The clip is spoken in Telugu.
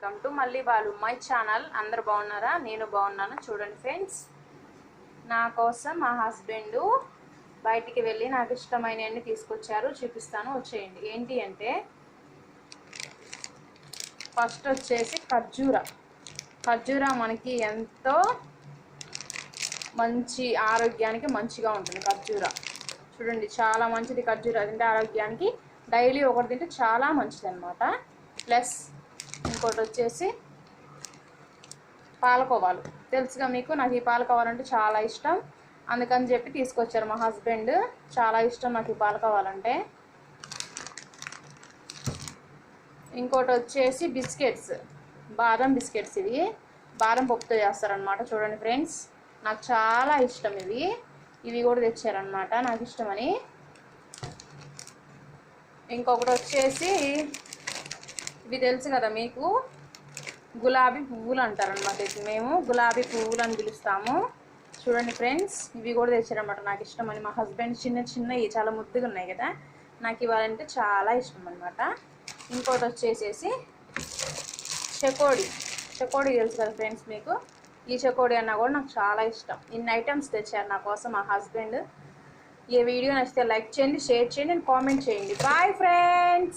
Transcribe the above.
వెల్కమ్ టు మళ్ళీ బాలు మై ఛానల్. అందరు బాగున్నారా? నేను బాగున్నాను. చూడండి ఫ్రెండ్స్, నా కోసం మా హస్బెండ్ బయటికి వెళ్ళి నాకు ఇష్టమైనవన్నీ తీసుకొచ్చారు. చూపిస్తాను, వచ్చేయండి. ఏంటి అంటే ఫస్ట్ వచ్చేసి ఖర్జూరా మనకి ఎంతో మంచి ఆరోగ్యానికి మంచిగా ఉంటుంది. ఖర్జూరా చూడండి, చాలా మంచిది. ఖర్జూరా తింటే ఆరోగ్యానికి డైలీ ఒకటి తింటే చాలా మంచిది అనమాట. ప్లస్ ఇంకోటి వచ్చేసి పాలకోవాలు. తెలుసుగా మీకు, నాకు ఈ పాలకోవాలంటే చాలా ఇష్టం. అందుకని చెప్పి తీసుకొచ్చారు మా హస్బెండ్. చాలా ఇష్టం నాకు ఈ పాలకోవాలంటే. ఇంకోటి వచ్చేసి బిస్కెట్స్, బాదం బిస్కెట్స్. ఇవి బాదం పప్పుతో చేస్తారనమాట. చూడండి ఫ్రెండ్స్, నాకు చాలా ఇష్టం ఇవి కూడా తెచ్చారనమాట నాకు ఇష్టమని. ఇంకొకటి వచ్చేసి ఇవి తెలుసు కదా మీకు, గులాబీ పువ్వులు అంటారనమాట. మేము గులాబీ పువ్వులు అని పిలుస్తాము. చూడండి ఫ్రెండ్స్, ఇవి కూడా తెచ్చారనమాట నాకు ఇష్టమని. మా హస్బెండ్ చిన్నవి చాలా ముద్దుగా ఉన్నాయి కదా, నాకు ఇవ్వాలంటే చాలా ఇష్టం అనమాట. ఇంకోటి వచ్చేసేసి చెకోడి తెలుసు కదా ఫ్రెండ్స్ మీకు. ఈ చెకోడి అన్నా కూడా నాకు చాలా ఇష్టం. ఇన్ని ఐటమ్స్ తెచ్చారు నా కోసం మా హస్బెండ్. ఈ వీడియో నచ్చితే లైక్ చేయండి, షేర్ చేయండి, కామెంట్ చేయండి. Bye friends.